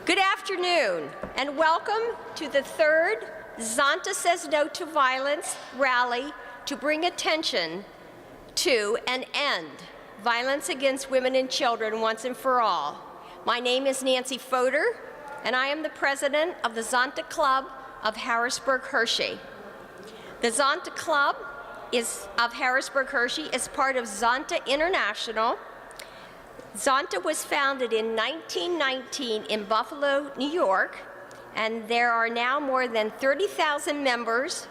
Good afternoon, and welcome to the third Zonta Says No to Violence rally to bring attention to and end violence against women and children once and for all. My name is Nancy Fodor, and I am the president of the Zonta Club of Harrisburg-Hershey. The Zonta Club of Harrisburg-Hershey is part of Zonta International. Zonta was founded in 1919 in Buffalo, New York, and there are now more than 30,000 members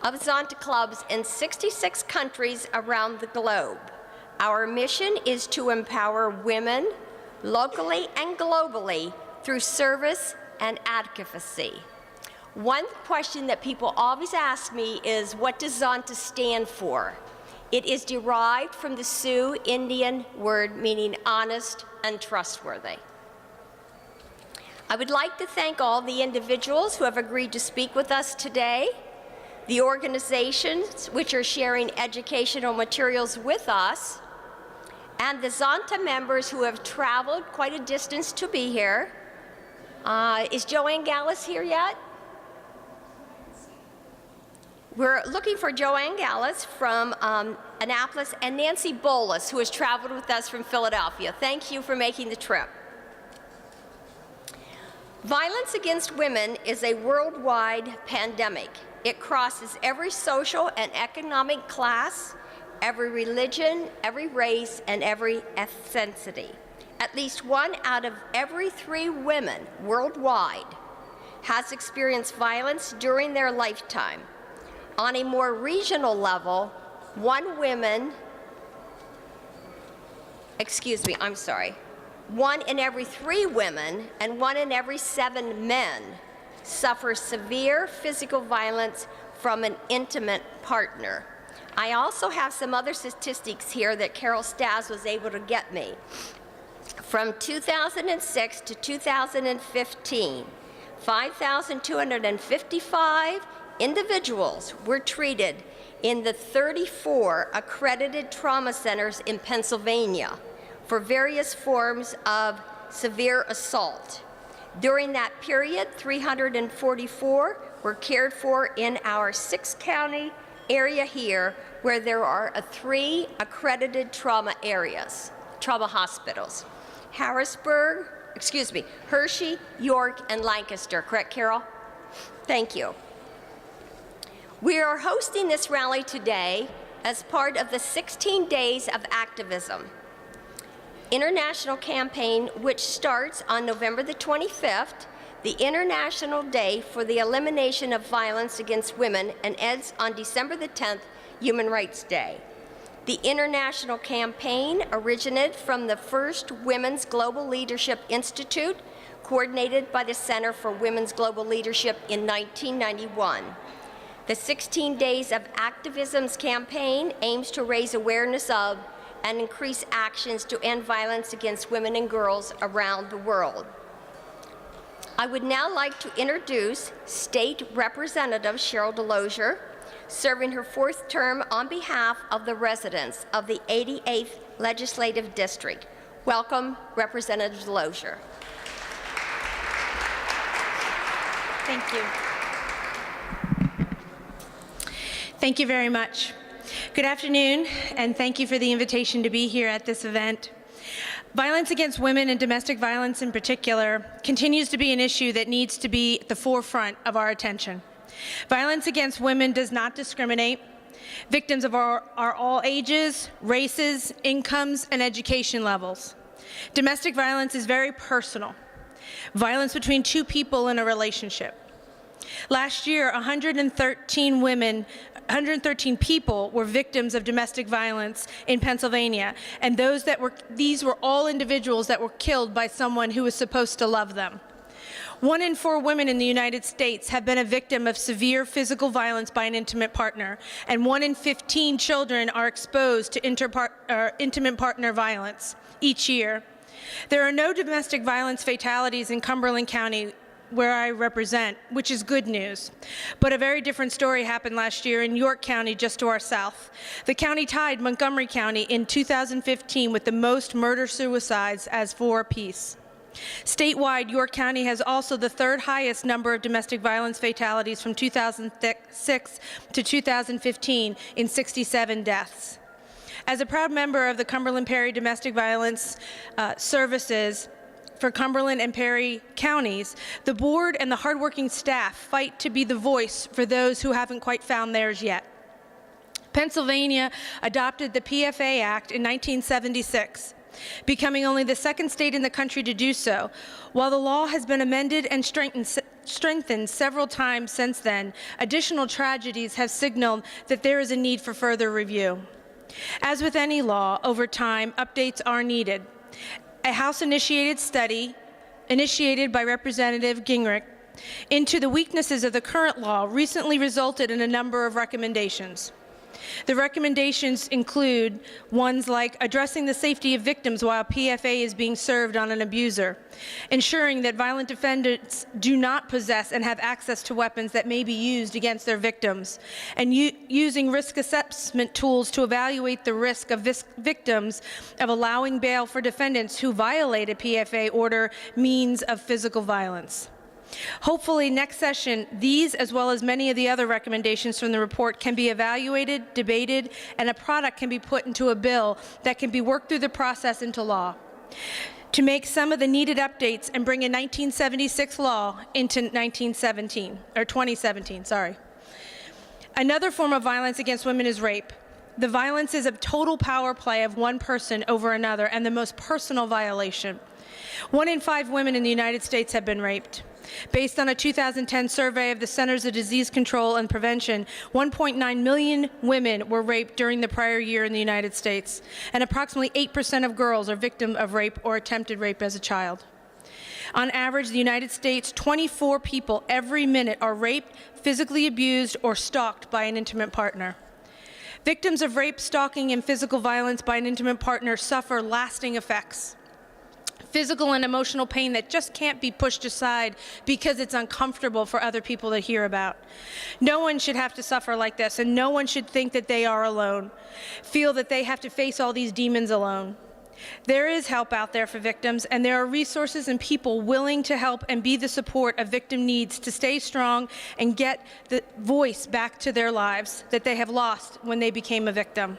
of Zonta clubs in 66 countries around the globe. Our mission is to empower women locally and globally through service and advocacy. One question that people always ask me is, what does Zonta stand for? It is derived from the Sioux Indian word meaning honest and trustworthy. I would like to thank all the individuals who have agreed to speak with us today, the organizations which are sharing educational materials with us, and the Zonta members who have traveled quite a distance to be here. Is Joanne Gallus here yet? We're looking for Joanne Gallus from Annapolis and Nancy Bolus, who has traveled with us from Philadelphia. Thank you for making the trip. Violence against women is a worldwide pandemic. It crosses every social and economic class, every religion, every race, and every ethnicity. At least 1 out of every 3 women worldwide has experienced violence during their lifetime. On a more regional level, one in every 3 women and 1 in every 7 men suffer severe physical violence from an intimate partner. I also have some other statistics here that Carol Stas was able to get me. From 2006 to 2015, 5,255 individuals were treated in the 34 accredited trauma centers in Pennsylvania for various forms of severe assault. During that period, 344 were cared for in our 6-county area here, where there are 3 accredited trauma hospitals. Hershey, York, and Lancaster. Correct, Carol? Thank you. We are hosting this rally today as part of the 16 Days of Activism international campaign, which starts on November the 25th, the International Day for the Elimination of Violence Against Women, and ends on December the 10th, Human Rights Day. The international campaign originated from the first Women's Global Leadership Institute, coordinated by the Center for Women's Global Leadership in 1991. The 16 Days of Activism's campaign aims to raise awareness of and increase actions to end violence against women and girls around the world. I would now like to introduce State Representative Sheryl Delozier, serving her 4th term on behalf of the residents of the 88th Legislative District. Welcome, Representative Delozier. Thank you. Thank you very much. Good afternoon, and thank you for the invitation to be here at this event. Violence against women and domestic violence in particular continues to be an issue that needs to be at the forefront of our attention. Violence against women does not discriminate. Victims are all ages, races, incomes, and education levels. Domestic violence is very personal. Violence between 2 people in a relationship. Last year, 113 people were victims of domestic violence in Pennsylvania, and these were all individuals that were killed by someone who was supposed to love them. 1 in 4 women in the United States have been a victim of severe physical violence by an intimate partner, and 1 in 15 children are exposed to intimate partner violence each year. There are no domestic violence fatalities in Cumberland County, where I represent, which is good news. But a very different story happened last year in York County, just to our south. The county tied Montgomery County in 2015 with the most murder-suicides as 4 apiece. Statewide, York County has also the third highest number of domestic violence fatalities from 2006 to 2015 in 67 deaths. As a proud member of the Cumberland Perry Domestic Violence Services for Cumberland and Perry counties, the board and the hardworking staff fight to be the voice for those who haven't quite found theirs yet. Pennsylvania adopted the PFA Act in 1976, becoming only the second state in the country to do so. While the law has been amended and strengthened several times since then, additional tragedies have signaled that there is a need for further review. As with any law, over time, updates are needed. A House-initiated study, initiated by Representative Gingrich, into the weaknesses of the current law recently resulted in a number of recommendations. The recommendations include ones like addressing the safety of victims while PFA is being served on an abuser, ensuring that violent defendants do not possess and have access to weapons that may be used against their victims, and using risk assessment tools to evaluate the risk of victims of allowing bail for defendants who violate a PFA order means of physical violence. Hopefully, next session, these, as well as many of the other recommendations from the report, can be evaluated, debated, and a product can be put into a bill that can be worked through the process into law to make some of the needed updates and bring a 1976 law into 2017, sorry. Another form of violence against women is rape. The violence is a total power play of one person over another and the most personal violation. 1 in 5 women in the United States have been raped. Based on a 2010 survey of the Centers of Disease Control and Prevention, 1.9 million women were raped during the prior year in the United States, and approximately 8% of girls are victims of rape or attempted rape as a child. On average, the United States, 24 people every minute are raped, physically abused, or stalked by an intimate partner. Victims of rape, stalking, and physical violence by an intimate partner suffer lasting effects. Physical and emotional pain that just can't be pushed aside because it's uncomfortable for other people to hear about. No one should have to suffer like this, and no one should think that they are alone, feel that they have to face all these demons alone. There is help out there for victims, and there are resources and people willing to help and be the support a victim needs to stay strong and get the voice back to their lives that they have lost when they became a victim.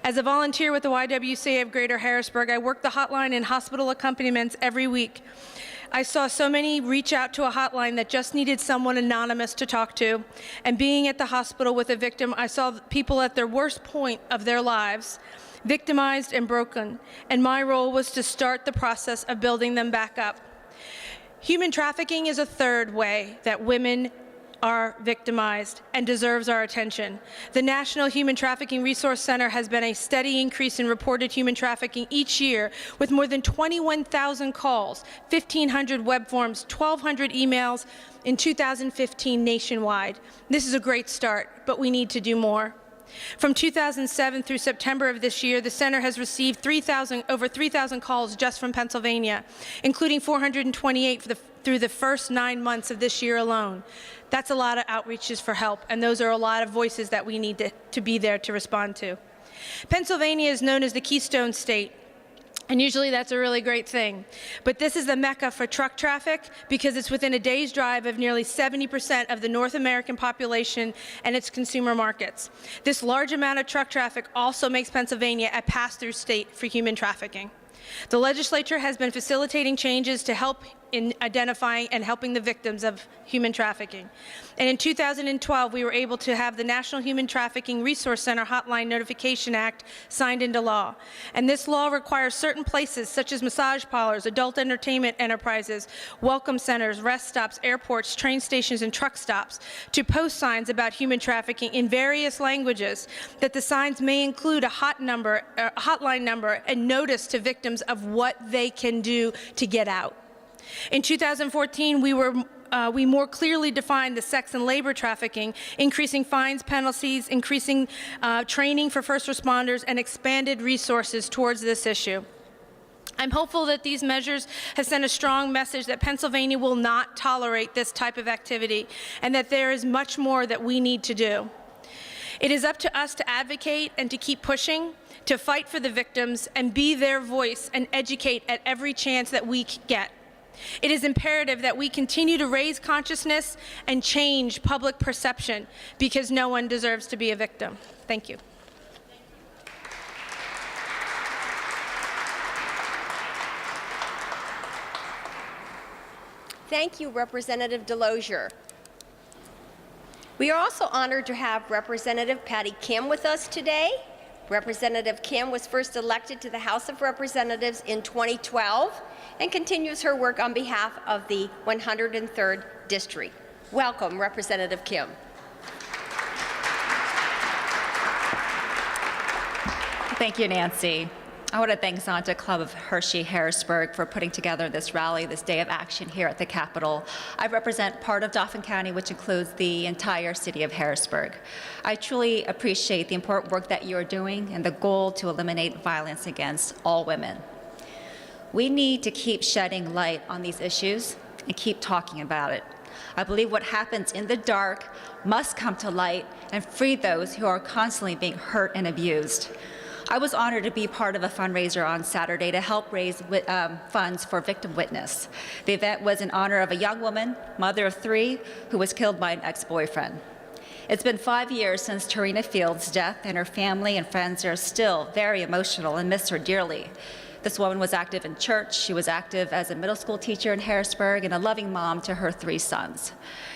As a volunteer with the YWCA of Greater Harrisburg, I work the hotline and hospital accompaniments every week. I saw so many reach out to a hotline that just needed someone anonymous to talk to. And being at the hospital with a victim, I saw people at their worst point of their lives, victimized and broken. And my role was to start the process of building them back up. Human trafficking is a third way that women are victimized and deserves our attention. The National Human Trafficking Resource Center has been a steady increase in reported human trafficking each year, with more than 21,000 calls, 1,500 web forms, 1,200 emails in 2015 nationwide. This is a great start, but we need to do more. From 2007 through September of this year, the center has received over 3,000 calls just from Pennsylvania, including 428 through the first 9 months of this year alone. That's a lot of outreaches for help, and those are a lot of voices that we need to be there to respond to. Pennsylvania is known as the Keystone State, and usually that's a really great thing. But this is the mecca for truck traffic because it's within a day's drive of nearly 70% of the North American population and its consumer markets. This large amount of truck traffic also makes Pennsylvania a pass-through state for human trafficking. The legislature has been facilitating changes to help in identifying and helping the victims of human trafficking. And in 2012, we were able to have the National Human Trafficking Resource Center Hotline Notification Act signed into law. And this law requires certain places, such as massage parlors, adult entertainment enterprises, welcome centers, rest stops, airports, train stations, and truck stops, to post signs about human trafficking in various languages, that the signs may include a hotline number and notice to victims of what they can do to get out. In 2014, we more clearly defined the sex and labor trafficking, increasing fines, penalties, increasing training for first responders, and expanded resources towards this issue. I'm hopeful that these measures have sent a strong message that Pennsylvania will not tolerate this type of activity, and that there is much more that we need to do. It is up to us to advocate and to keep pushing, to fight for the victims and be their voice and educate at every chance that we get. It is imperative that we continue to raise consciousness and change public perception because no one deserves to be a victim. Thank you. Thank you, Representative Delozier. We are also honored to have Representative Patty Kim with us today. Representative Kim was first elected to the House of Representatives in 2012 and continues her work on behalf of the 103rd District. Welcome, Representative Kim. Thank you, Nancy. I want to thank Zonta Club of Hershey Harrisburg for putting together this rally, this day of action here at the Capitol. I represent part of Dauphin County, which includes the entire city of Harrisburg. I truly appreciate the important work that you're doing and the goal to eliminate violence against all women. We need to keep shedding light on these issues and keep talking about it. I believe what happens in the dark must come to light and free those who are constantly being hurt and abused. I was honored to be part of a fundraiser on Saturday to help raise funds for Victim Witness. The event was in honor of a young woman, mother of 3, who was killed by an ex-boyfriend. It's been 5 years since Tarina Field's death, and her family and friends are still very emotional and miss her dearly. This woman was active in church. She was active as a middle school teacher in Harrisburg and a loving mom to her 3 sons.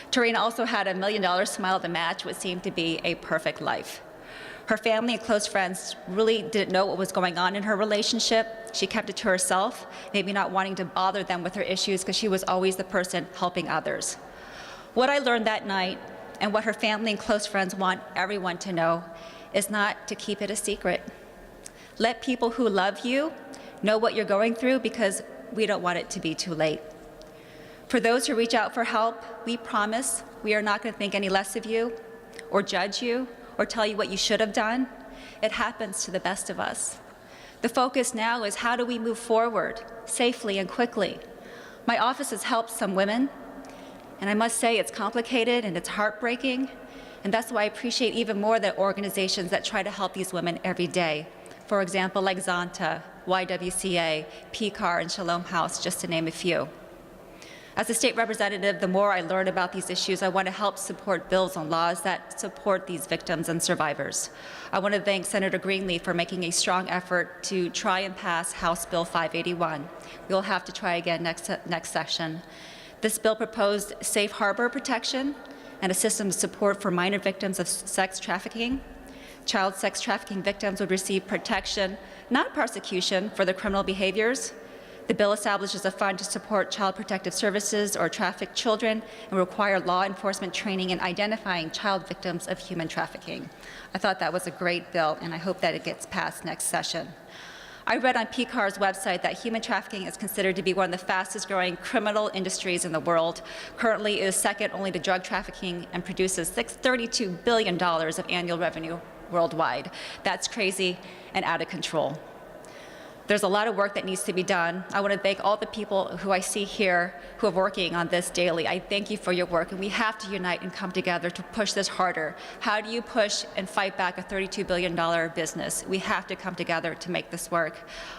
Tarina also had $1 million smile to match what seemed to be a perfect life. Her family and close friends really didn't know what was going on in her relationship. She kept it to herself, maybe not wanting to bother them with her issues because she was always the person helping others. What I learned that night and what her family and close friends want everyone to know is not to keep it a secret. Let people who love you know what you're going through because we don't want it to be too late. For those who reach out for help, we promise we are not going to think any less of you or judge you or tell you what you should have done. It happens to the best of us. The focus now is how do we move forward safely and quickly. My office has helped some women, and I must say it's complicated and it's heartbreaking, and that's why I appreciate even more the organizations that try to help these women every day. For example, like Zonta, YWCA, PCAR, and Shalom House, just to name a few. As a state representative, the more I learn about these issues, I want to help support bills and laws that support these victims and survivors. I want to thank Senator Greenlee for making a strong effort to try and pass House Bill 581. We'll have to try again next session. This bill proposed safe harbor protection and a system of support for minor victims of sex trafficking. Child sex trafficking victims would receive protection, not prosecution, for their criminal behaviors. The bill establishes a fund to support child protective services or trafficked children and require law enforcement training in identifying child victims of human trafficking. I thought that was a great bill, and I hope that it gets passed next session. I read on PCAR's website that human trafficking is considered to be one of the fastest growing criminal industries in the world. Currently, it is second only to drug trafficking and produces $32 billion of annual revenue worldwide. That's crazy and out of control. There's a lot of work that needs to be done. I want to thank all the people who I see here who are working on this daily. I thank you for your work, and we have to unite and come together to push this harder. How do you push and fight back a $32 billion business? We have to come together to make this work.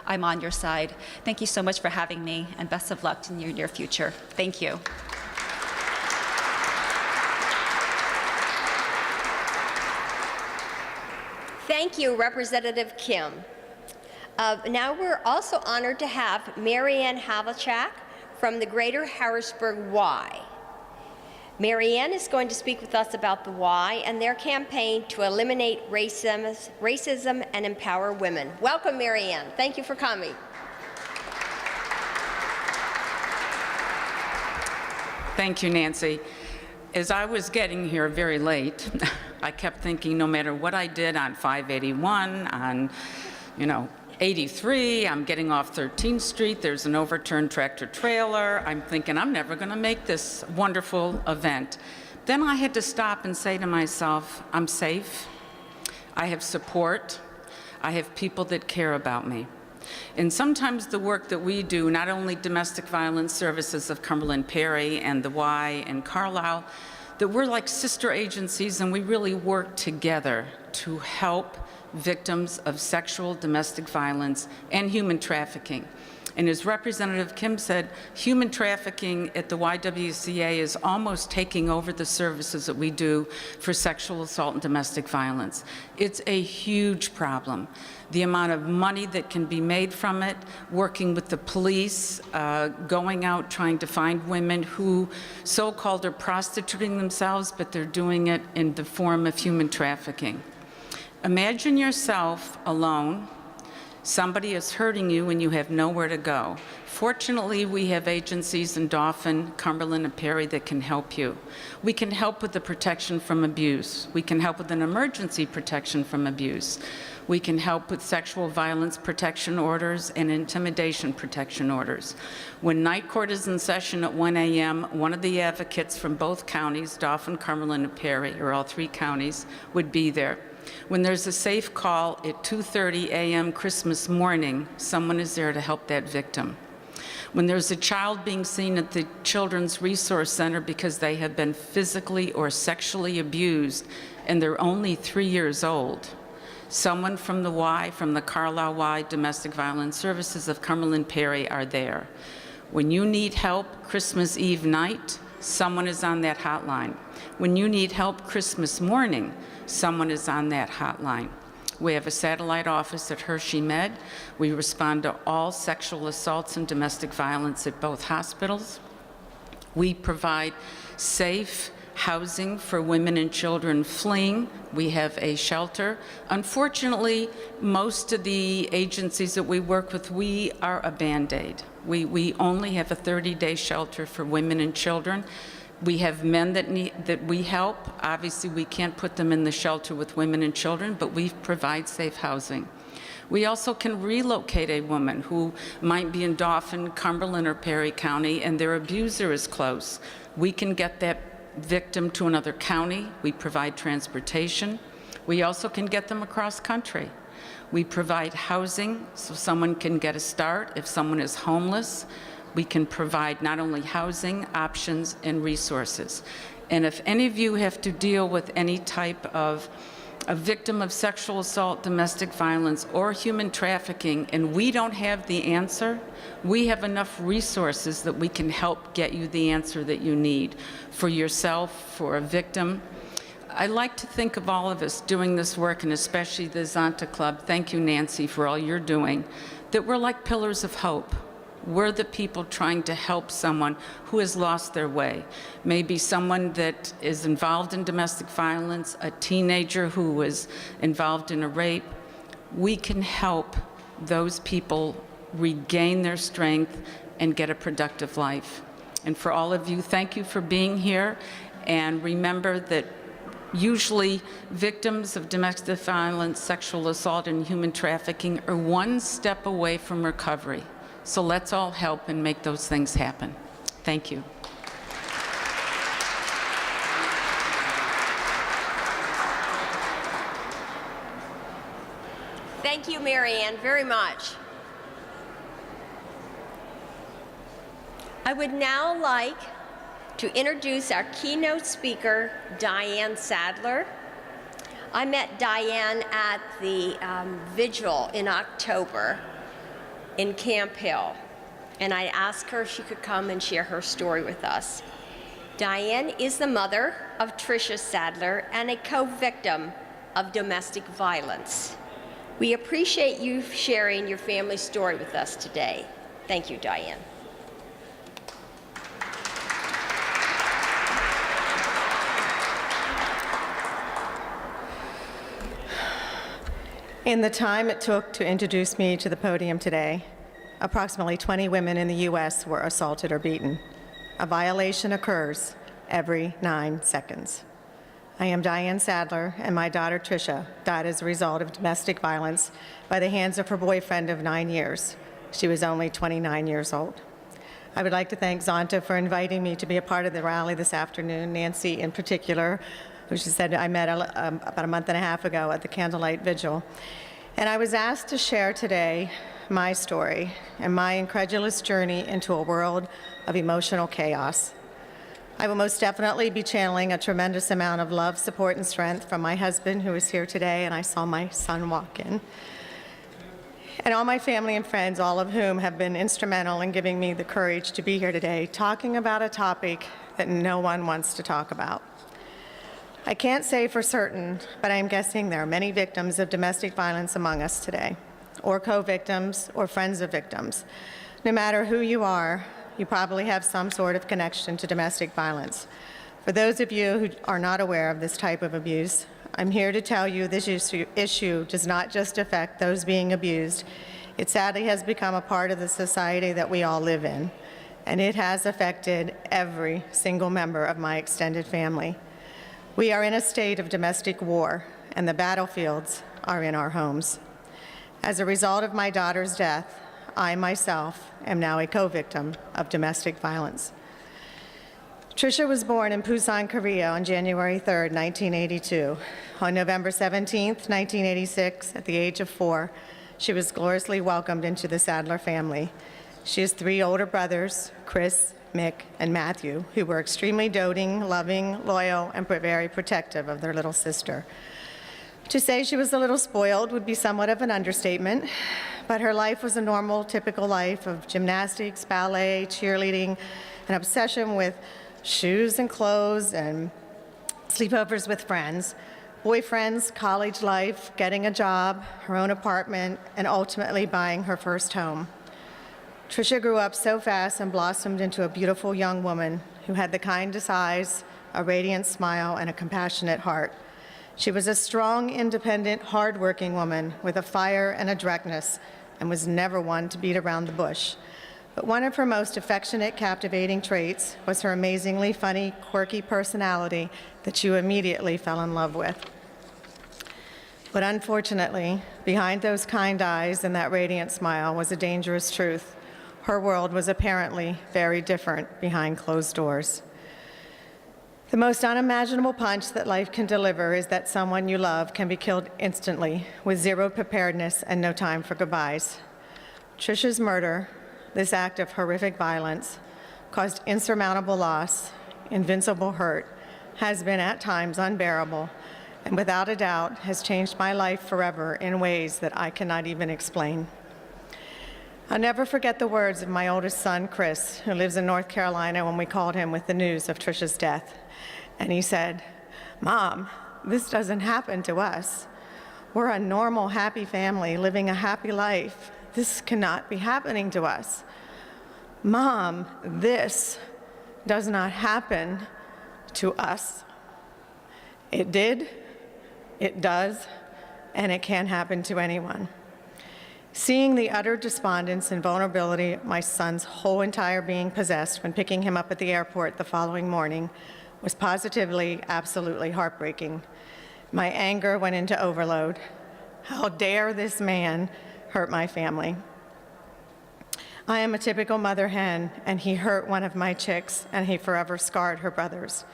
I'm on your side. Thank you so much for having me, and best of luck in your near future. Thank you. Thank you, Representative Kim. Now we're also honored to have Marianne Havlicek from the Greater Harrisburg Y. Marianne is going to speak with us about the Y and their campaign to eliminate racism and empower women. Welcome, Marianne. Thank you for coming. Thank you, Nancy. As I was getting here very late, I kept thinking no matter what I did on 581, on, 83, I'm getting off 13th Street, there's an overturned tractor trailer. I'm thinking I'm never going to make this wonderful event. Then I had to stop and say to myself, I'm safe, I have support, I have people that care about me. And sometimes the work that we do, not only Domestic Violence Services of Cumberland Perry and the Y and Carlisle, that we're like sister agencies and we really work together to help victims of sexual domestic violence and human trafficking. And as Representative Kim said, human trafficking at the YWCA is almost taking over the services that we do for sexual assault and domestic violence. It's a huge problem. The amount of money that can be made from it, working with the police, going out trying to find women who so-called are prostituting themselves, but they're doing it in the form of human trafficking. Imagine yourself alone. Somebody is hurting you and you have nowhere to go. Fortunately, we have agencies in Dauphin, Cumberland, and Perry that can help you. We can help with the protection from abuse. We can help with an emergency protection from abuse. We can help with sexual violence protection orders and intimidation protection orders. When night court is in session at 1 a.m., one of the advocates from both counties, Dauphin, Cumberland, and Perry, or all three counties, would be there. When there's a safe call at 2:30 a.m. Christmas morning, someone is there to help that victim. When there's a child being seen at the Children's Resource Center because they have been physically or sexually abused and they're only 3 years old, someone from the Carlisle Y Domestic Violence Services of Cumberland Perry are there. When you need help Christmas Eve night, someone is on that hotline. When you need help Christmas morning, someone is on that hotline. We have a satellite office at Hershey Med. We respond to all sexual assaults and domestic violence at both hospitals. We provide safe housing for women and children fleeing. We have a shelter. Unfortunately, most of the agencies that we work with, we are a Band-Aid. We only have a 30-day shelter for women and children. We have men that we help. Obviously, we can't put them in the shelter with women and children, but we provide safe housing. We also can relocate a woman who might be in Dauphin, Cumberland, or Perry County, and their abuser is close. We can get that victim to another county. We provide transportation. We also can get them across country. We provide housing so someone can get a start if someone is homeless. We can provide not only housing, options, and resources. And if any of you have to deal with any type of a victim of sexual assault, domestic violence, or human trafficking, and we don't have the answer, we have enough resources that we can help get you the answer that you need for yourself, for a victim. I like to think of all of us doing this work, and especially the Zonta Club, thank you, Nancy, for all you're doing, that we're like pillars of hope. We're the people trying to help someone who has lost their way. Maybe someone that is involved in domestic violence, a teenager who was involved in a rape. We can help those people regain their strength and get a productive life. And for all of you, thank you for being here. And remember that usually victims of domestic violence, sexual assault, and human trafficking are one step away from recovery. So let's all help and make those things happen. Thank you. Thank you, Mary Ann, very much. I would now like to introduce our keynote speaker, Diane Sadler. I met Diane at the vigil in October in Camp Hill, and I asked her if she could come and share her story with us. Diane is the mother of Tricia Sadler and a co-victim of domestic violence. We appreciate you sharing your family story with us today. Thank you, Diane. In the time it took to introduce me to the podium today, approximately 20 women in the U.S. were assaulted or beaten. A violation occurs every 9 seconds. I am Diane Sadler, and my daughter Tricia died as a result of domestic violence by the hands of her boyfriend of 9 years. She was only 29 years old. I would like to thank Zonta for inviting me to be a part of the rally this afternoon, Nancy in particular, who she said I met about a month and a half ago at the Candlelight Vigil. And I was asked to share today my story and my incredulous journey into a world of emotional chaos. I will most definitely be channeling a tremendous amount of love, support, and strength from my husband, who is here today, and I saw my son walk in, and all my family and friends, all of whom have been instrumental in giving me the courage to be here today, talking about a topic that no one wants to talk about. I can't say for certain, but I'm guessing there are many victims of domestic violence among us today, or co-victims, or friends of victims. No matter who you are, you probably have some sort of connection to domestic violence. For those of you who are not aware of this type of abuse, I'm here to tell you this issue does not just affect those being abused. It sadly has become a part of the society that we all live in, and it has affected every single member of my extended family. We are in a state of domestic war, and the battlefields are in our homes. As a result of my daughter's death, I myself am now a co-victim of domestic violence. Tricia was born in Busan, Korea on January 3rd, 1982. On November 17th, 1986, at the age of 4, she was gloriously welcomed into the Sadler family. She has 3 older brothers, Chris, Mick, and Matthew, who were extremely doting, loving, loyal, and very protective of their little sister. To say she was a little spoiled would be somewhat of an understatement, but her life was a normal, typical life of gymnastics, ballet, cheerleading, an obsession with shoes and clothes, and sleepovers with friends, boyfriends, college life, getting a job, her own apartment, and ultimately buying her first home. Tricia grew up so fast and blossomed into a beautiful young woman who had the kindest eyes, a radiant smile, and a compassionate heart. She was a strong, independent, hardworking woman with a fire and a directness, and was never one to beat around the bush. But one of her most affectionate, captivating traits was her amazingly funny, quirky personality that you immediately fell in love with. But unfortunately, behind those kind eyes and that radiant smile was a dangerous truth. Her world was apparently very different behind closed doors. The most unimaginable punch that life can deliver is that someone you love can be killed instantly with zero preparedness and no time for goodbyes. Tricia's murder, this act of horrific violence, caused insurmountable loss, invincible hurt, has been at times unbearable, and without a doubt has changed my life forever in ways that I cannot even explain. I'll never forget the words of my oldest son, Chris, who lives in North Carolina, when we called him with the news of Tricia's death. And he said, "Mom, this doesn't happen to us. We're a normal, happy family living a happy life. This cannot be happening to us. Mom, this does not happen to us." It did, it does, and it can happen to anyone. Seeing the utter despondence and vulnerability of my son's whole entire being possessed when picking him up at the airport the following morning was positively, absolutely heartbreaking. My anger went into overload. How dare this man hurt my family? I am a typical mother hen, and he hurt one of my chicks, and he forever scarred her brothers.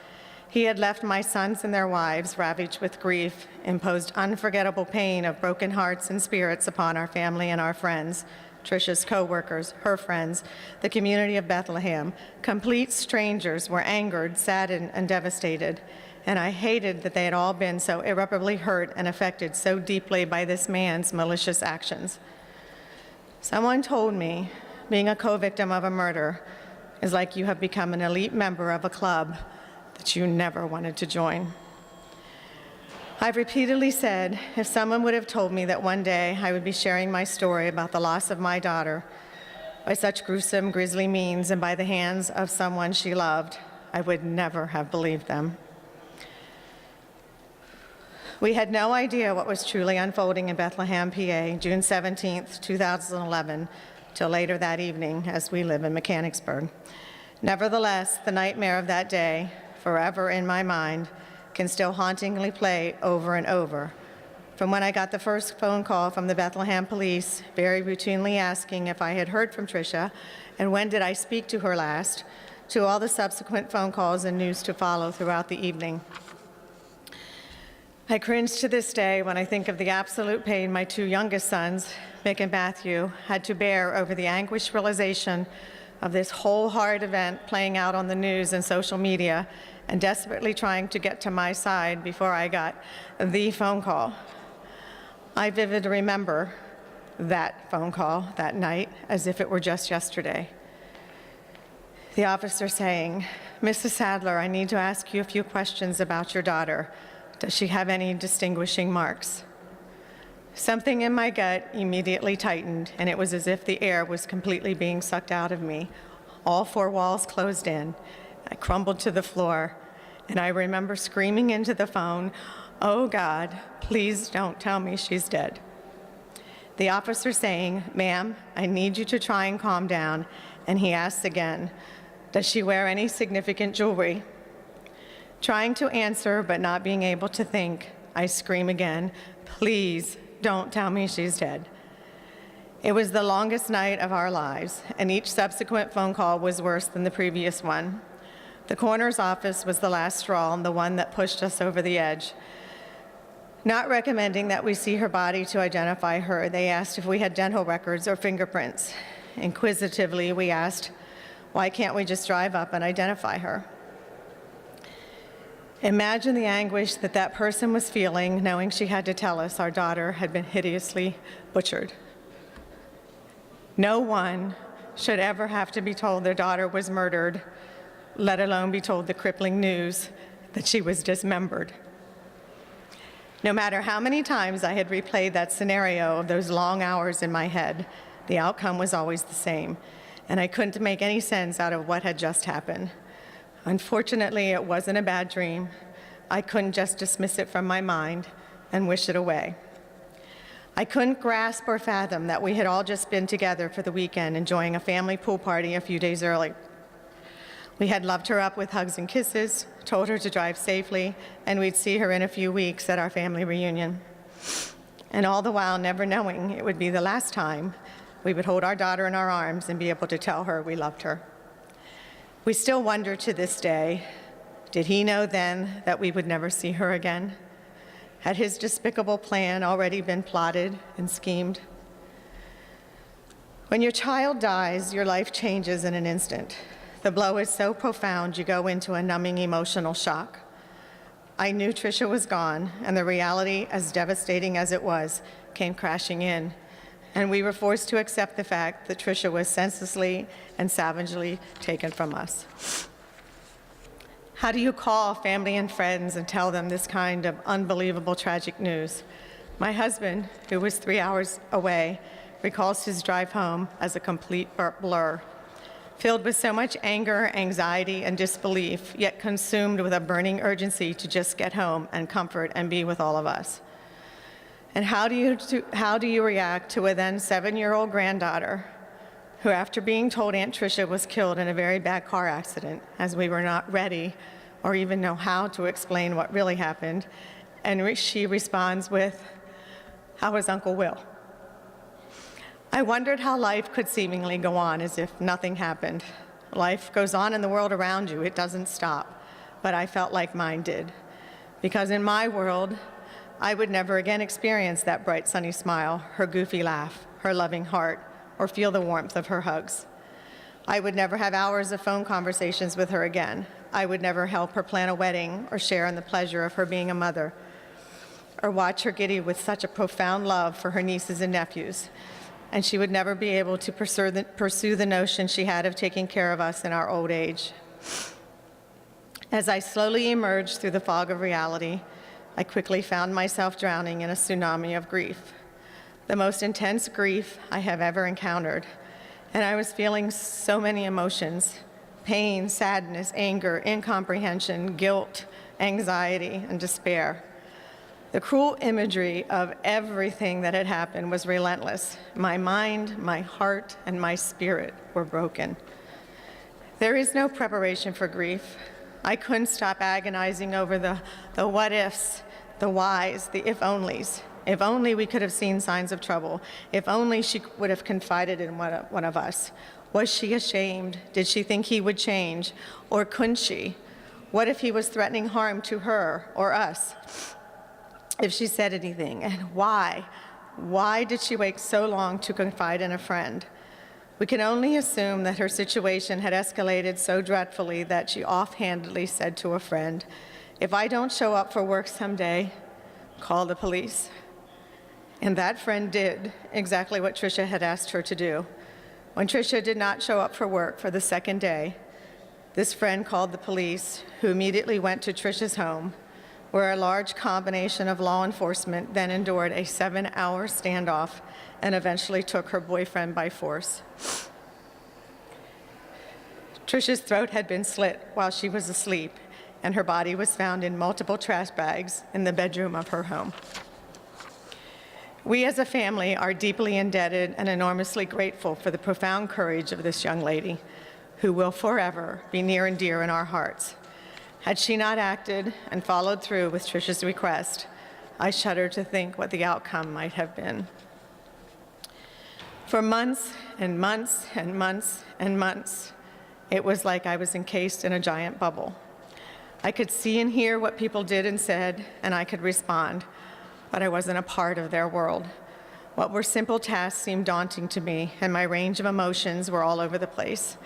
He had left my sons and their wives ravaged with grief, imposed unforgettable pain of broken hearts and spirits upon our family and our friends, Tricia's co-workers, her friends, the community of Bethlehem. Complete strangers were angered, saddened, and devastated, and I hated that they had all been so irreparably hurt and affected so deeply by this man's malicious actions. Someone told me being a co-victim of a murder is like you have become an elite member of a club that you never wanted to join. I've repeatedly said, if someone would have told me that one day I would be sharing my story about the loss of my daughter by such gruesome, grisly means and by the hands of someone she loved, I would never have believed them. We had no idea what was truly unfolding in Bethlehem, PA, June 17th, 2011, till later that evening, as we live in Mechanicsburg. Nevertheless, the nightmare of that day, forever in my mind, can still hauntingly play over and over. From when I got the first phone call from the Bethlehem police, very routinely asking if I had heard from Tricia and when did I speak to her last, to all the subsequent phone calls and news to follow throughout the evening. I cringe to this day when I think of the absolute pain my 2 youngest sons, Mick and Matthew, had to bear over the anguished realization of this whole horrid event playing out on the news and social media and desperately trying to get to my side before I got the phone call. I vividly remember that phone call that night as if it were just yesterday. The officer saying, "Mrs. Sadler, I need to ask you a few questions about your daughter. Does she have any distinguishing marks?" Something in my gut immediately tightened, and it was as if the air was completely being sucked out of me. All four walls closed in. I crumbled to the floor, and I remember screaming into the phone, "Oh God, please don't tell me she's dead." The officer saying, "Ma'am, I need you to try and calm down," and he asks again, "Does she wear any significant jewelry?" Trying to answer, but not being able to think, I scream again, "Please don't tell me she's dead." It was the longest night of our lives, and each subsequent phone call was worse than the previous one. The coroner's office was the last straw and the one that pushed us over the edge. Not recommending that we see her body to identify her, they asked if we had dental records or fingerprints. Inquisitively, we asked, why can't we just drive up and identify her? Imagine the anguish that that person was feeling, knowing she had to tell us our daughter had been hideously butchered. No one should ever have to be told their daughter was murdered, let alone be told the crippling news that she was dismembered. No matter how many times I had replayed that scenario of those long hours in my head, the outcome was always the same, and I couldn't make any sense out of what had just happened. Unfortunately, it wasn't a bad dream. I couldn't just dismiss it from my mind and wish it away. I couldn't grasp or fathom that we had all just been together for the weekend enjoying a family pool party a few days early. We had loved her up with hugs and kisses, told her to drive safely, and we'd see her in a few weeks at our family reunion. And all the while never knowing it would be the last time we would hold our daughter in our arms and be able to tell her we loved her. We still wonder to this day, did he know then that we would never see her again? Had his despicable plan already been plotted and schemed? When your child dies, your life changes in an instant. The blow is so profound, you go into a numbing emotional shock. I knew Tricia was gone, and the reality, as devastating as it was, came crashing in. And we were forced to accept the fact that Tricia was senselessly and savagely taken from us. How do you call family and friends and tell them this kind of unbelievable tragic news? My husband, who was 3 hours away, recalls his drive home as a complete blur, filled with so much anger, anxiety, and disbelief, yet consumed with a burning urgency to just get home and comfort and be with all of us. And how do you react to a then 7-year-old granddaughter who, after being told Aunt Tricia was killed in a very bad car accident, as we were not ready or even know how to explain what really happened, and she responds with, "How is Uncle Will?" I wondered how life could seemingly go on as if nothing happened. Life goes on in the world around you, it doesn't stop, but I felt like mine did. Because in my world, I would never again experience that bright, sunny smile, her goofy laugh, her loving heart, or feel the warmth of her hugs. I would never have hours of phone conversations with her again. I would never help her plan a wedding or share in the pleasure of her being a mother, or watch her giddy with such a profound love for her nieces and nephews. And she would never be able to pursue the notion she had of taking care of us in our old age. As I slowly emerged through the fog of reality, I quickly found myself drowning in a tsunami of grief, the most intense grief I have ever encountered. And I was feeling so many emotions: pain, sadness, anger, incomprehension, guilt, anxiety, and despair. The cruel imagery of everything that had happened was relentless. My mind, my heart, and my spirit were broken. There is no preparation for grief. I couldn't stop agonizing over the what ifs, the whys, the if onlys. If only we could have seen signs of trouble. If only she would have confided in one of us. Was she ashamed? Did she think he would change? Or couldn't she? What if he was threatening harm to her or us? If she said anything, and why? Why did she wait so long to confide in a friend? We can only assume that her situation had escalated so dreadfully that she offhandedly said to a friend, "If I don't show up for work someday, call the police." And that friend did exactly what Tricia had asked her to do. When Tricia did not show up for work for the second day, this friend called the police, who immediately went to Tricia's home, where a large combination of law enforcement then endured a 7-hour standoff and eventually took her boyfriend by force. Tricia's throat had been slit while she was asleep, and her body was found in multiple trash bags in the bedroom of her home. We as a family are deeply indebted and enormously grateful for the profound courage of this young lady, who will forever be near and dear in our hearts. Had she not acted and followed through with Tricia's request, I shudder to think what the outcome might have been. For months and months and months and months, it was like I was encased in a giant bubble. I could see and hear what people did and said, and I could respond, but I wasn't a part of their world. What were simple tasks seemed daunting to me, and my range of emotions were all over the place.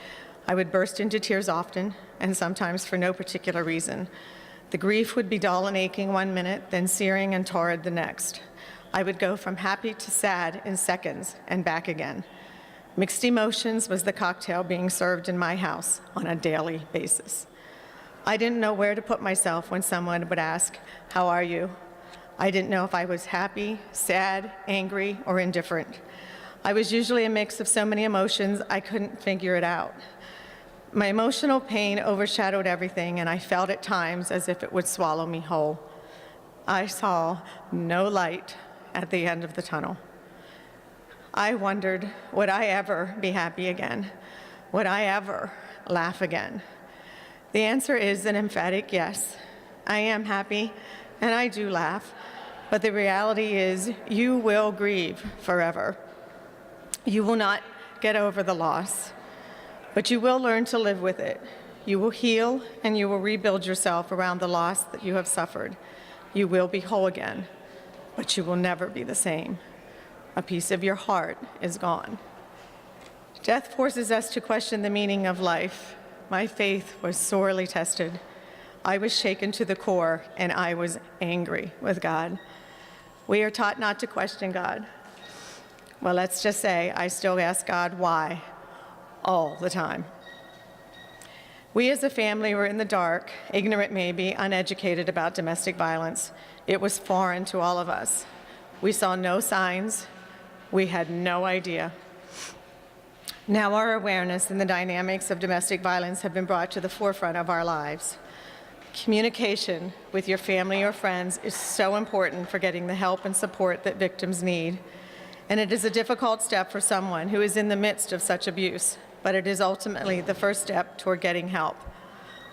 I would burst into tears often, and sometimes for no particular reason. The grief would be dull and aching one minute, then searing and torrid the next. I would go from happy to sad in seconds and back again. Mixed emotions was the cocktail being served in my house on a daily basis. I didn't know where to put myself when someone would ask, "How are you?" I didn't know if I was happy, sad, angry, or indifferent. I was usually a mix of so many emotions I couldn't figure it out. My emotional pain overshadowed everything, and I felt at times as if it would swallow me whole. I saw no light at the end of the tunnel. I wondered, would I ever be happy again? Would I ever laugh again? The answer is an emphatic yes. I am happy, and I do laugh, but the reality is you will grieve forever. You will not get over the loss, but you will learn to live with it. You will heal, and you will rebuild yourself around the loss that you have suffered. You will be whole again, but you will never be the same. A piece of your heart is gone. Death forces us to question the meaning of life. My faith was sorely tested. I was shaken to the core, and I was angry with God. We are taught not to question God. Well, let's just say I still ask God why, all the time. We as a family were in the dark, ignorant maybe, uneducated about domestic violence. It was foreign to all of us. We saw no signs. We had no idea. Now our awareness and the dynamics of domestic violence have been brought to the forefront of our lives. Communication with your family or friends is so important for getting the help and support that victims need. And it is a difficult step for someone who is in the midst of such abuse, but it is ultimately the first step toward getting help.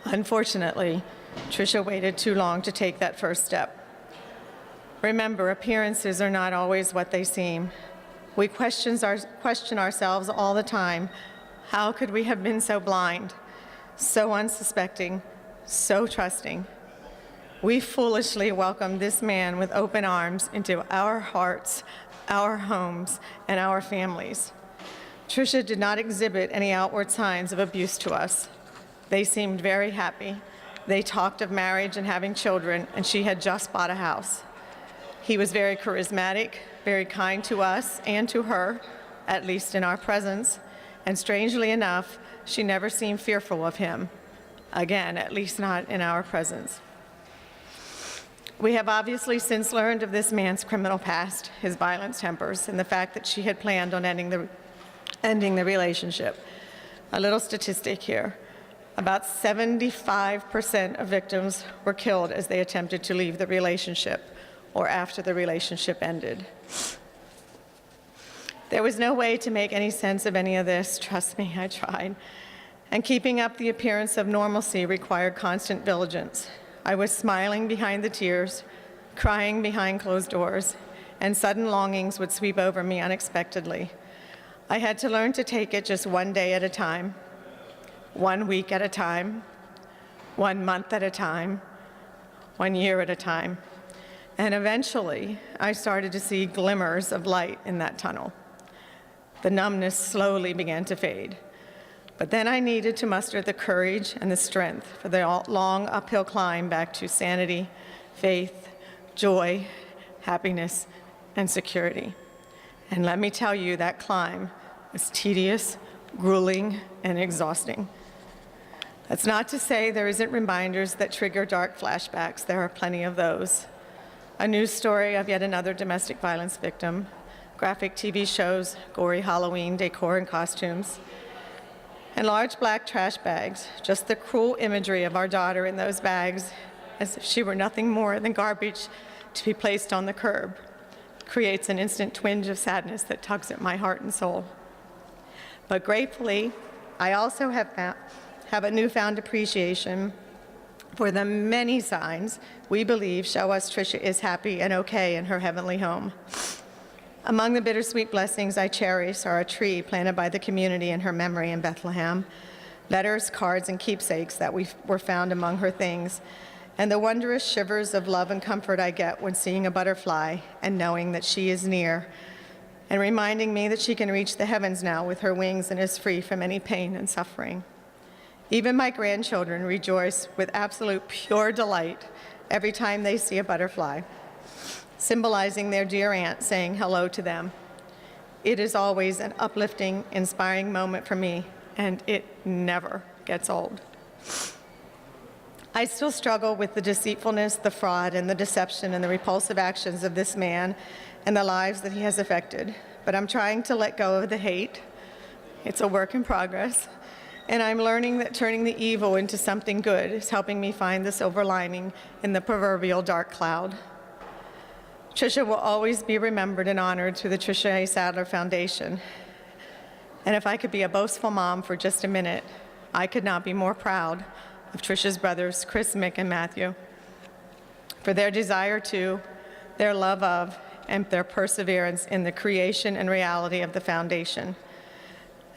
Unfortunately, Tricia waited too long to take that first step. Remember, appearances are not always what they seem. We question ourselves all the time. How could we have been so blind, so unsuspecting, so trusting? We foolishly welcomed this man with open arms into our hearts, our homes, and our families. Tricia did not exhibit any outward signs of abuse to us. They seemed very happy. They talked of marriage and having children, and she had just bought a house. He was very charismatic, very kind to us and to her, at least in our presence, and strangely enough, she never seemed fearful of him. Again, at least not in our presence. We have obviously since learned of this man's criminal past, his violent tempers, and the fact that she had planned on ending the relationship. A little statistic here. About 75% of victims were killed as they attempted to leave the relationship or after the relationship ended. There was no way to make any sense of any of this. Trust me, I tried. And keeping up the appearance of normalcy required constant vigilance. I was smiling behind the tears, crying behind closed doors, and sudden longings would sweep over me unexpectedly. I had to learn to take it just one day at a time, 1 week at a time, 1 month at a time, 1 year at a time. And eventually, I started to see glimmers of light in that tunnel. The numbness slowly began to fade. But then I needed to muster the courage and the strength for the long uphill climb back to sanity, faith, joy, happiness, and security. And let me tell you, that climb was tedious, grueling, and exhausting. That's not to say there isn't reminders that trigger dark flashbacks. There are plenty of those. A news story of yet another domestic violence victim, graphic TV shows, gory Halloween decor and costumes, and large black trash bags, just the cruel imagery of our daughter in those bags as if she were nothing more than garbage to be placed on the curb, creates an instant twinge of sadness that tugs at my heart and soul. But gratefully, I also have a newfound appreciation for the many signs we believe show us Tricia is happy and okay in her heavenly home. Among the bittersweet blessings I cherish are a tree planted by the community in her memory in Bethlehem, letters, cards, and keepsakes that were found among her things, and the wondrous shivers of love and comfort I get when seeing a butterfly and knowing that she is near, and reminding me that she can reach the heavens now with her wings and is free from any pain and suffering. Even my grandchildren rejoice with absolute pure delight every time they see a butterfly, symbolizing their dear aunt saying hello to them. It is always an uplifting, inspiring moment for me, and it never gets old. I still struggle with the deceitfulness, the fraud, and the deception and the repulsive actions of this man and the lives that he has affected, but I'm trying to let go of the hate. It's a work in progress, and I'm learning that turning the evil into something good is helping me find the silver lining in the proverbial dark cloud. Tricia will always be remembered and honored through the Tricia A. Sadler Foundation. And if I could be a boastful mom for just a minute, I could not be more proud of Tricia's brothers, Chris, Mick, and Matthew, for their desire to, their love of, and their perseverance in the creation and reality of the foundation.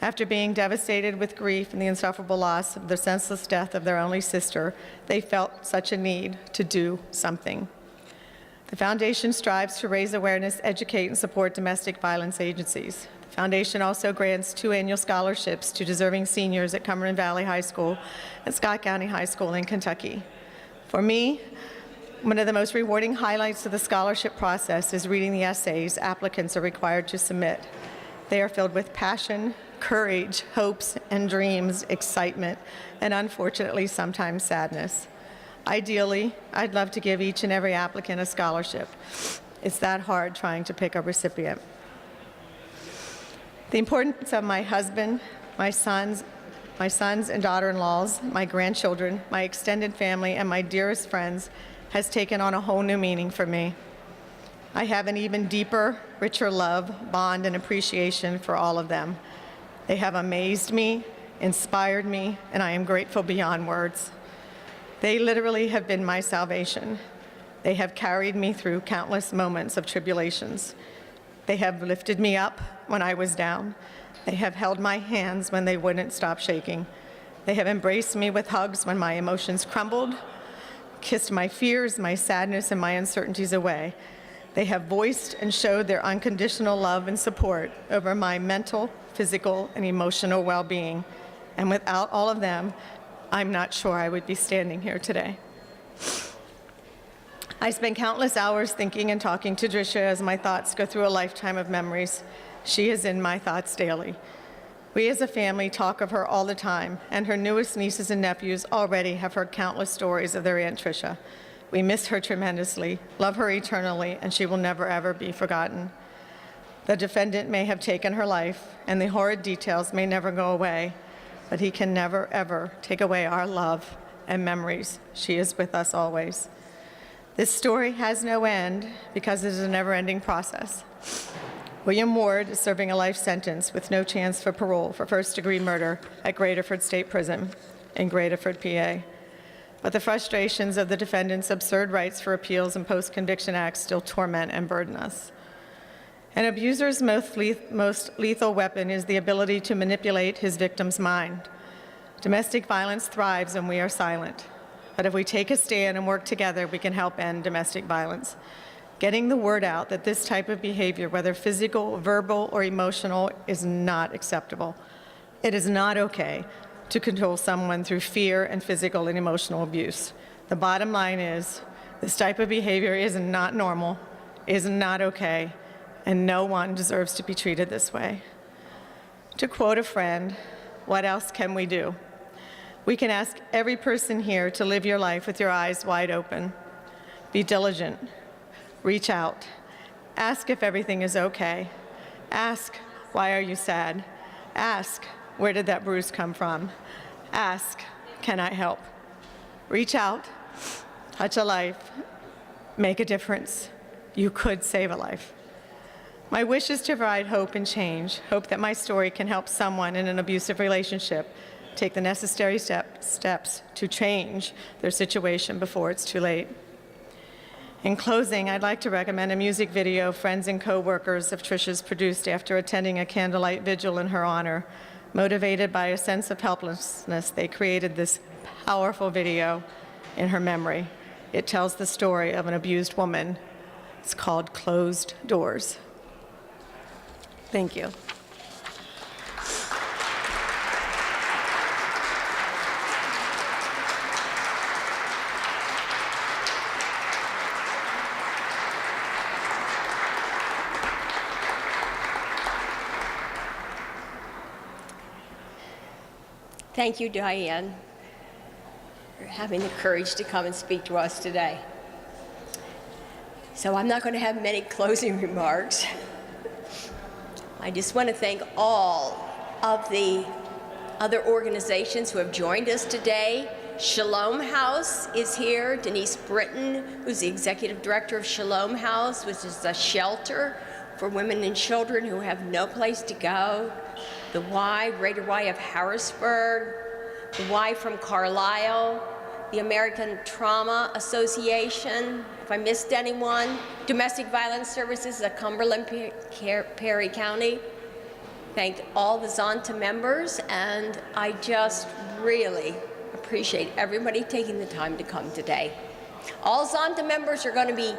After being devastated with grief and the insufferable loss of the senseless death of their only sister, they felt such a need to do something. The foundation strives to raise awareness, educate, and support domestic violence agencies. The foundation also grants 2 annual scholarships to deserving seniors at Cumberland Valley High School and Scott County High School in Kentucky. For me, one of the most rewarding highlights of the scholarship process is reading the essays applicants are required to submit. They are filled with passion, courage, hopes, and dreams, excitement, and unfortunately, sometimes sadness. Ideally, I'd love to give each and every applicant a scholarship. It's that hard trying to pick a recipient. The importance of my husband, my sons and daughter-in-laws, my grandchildren, my extended family, and my dearest friends has taken on a whole new meaning for me. I have an even deeper, richer love, bond, and appreciation for all of them. They have amazed me, inspired me, and I am grateful beyond words. They literally have been my salvation. They have carried me through countless moments of tribulations. They have lifted me up when I was down. They have held my hands when they wouldn't stop shaking. They have embraced me with hugs when my emotions crumbled, kissed my fears, my sadness, and my uncertainties away. They have voiced and showed their unconditional love and support over my mental, physical, and emotional well-being. And without all of them, I'm not sure I would be standing here today. I spend countless hours thinking and talking to Tricia as my thoughts go through a lifetime of memories. She is in my thoughts daily. We as a family talk of her all the time, and her newest nieces and nephews already have heard countless stories of their Aunt Tricia. We miss her tremendously, love her eternally, and she will never, ever be forgotten. The defendant may have taken her life, and the horrid details may never go away, but he can never, ever take away our love and memories. She is with us always. This story has no end because it is a never-ending process. William Ward is serving a life sentence with no chance for parole for first-degree murder at Graterford State Prison in Graterford, PA. But the frustrations of the defendant's absurd rights for appeals and post-conviction acts still torment and burden us. An abuser's most lethal weapon is the ability to manipulate his victim's mind. Domestic violence thrives when we are silent. But if we take a stand and work together, we can help end domestic violence. getting the word out that this type of behavior, whether physical, verbal, or emotional, is not acceptable. It is not okay to control someone through fear and physical and emotional abuse. The bottom line is, this type of behavior is not normal, is not okay, and no one deserves to be treated this way. To quote a friend, what else can we do? We can ask every person here to live your life with your eyes wide open. Be diligent. Reach out. Ask if everything is okay. Ask, why are you sad? Ask, where did that bruise come from? Ask, can I help? Reach out, touch a life, make a difference. You could save a life. My wish is to provide hope and change, hope that my story can help someone in an abusive relationship take the necessary steps to change their situation before it's too late. In closing, I'd like to recommend a music video friends and co-workers of Tricia's produced after attending a candlelight vigil in her honor. Motivated by a sense of helplessness, they created this powerful video in her memory. It tells the story of an abused woman. It's called Closed Doors. Thank you. Thank you, Diane, for having the courage to come and speak to us today. So I'm not going to have many closing remarks. I just want to thank all of the other organizations who have joined us today. Shalom House is here. Denise Britton, who's the executive director of Shalom House, which is a shelter for women and children who have no place to go. The Y, Greater Y of Harrisburg, the Y from Carlisle, the American Trauma Association, if I missed anyone, Domestic Violence Services of Cumberland, Perry County. Thank all the Zonta members, and I just really appreciate everybody taking the time to come today. All Zonta members are going to be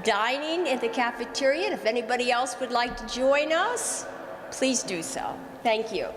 dining in the cafeteria, and if anybody else would like to join us, please do so. Thank you.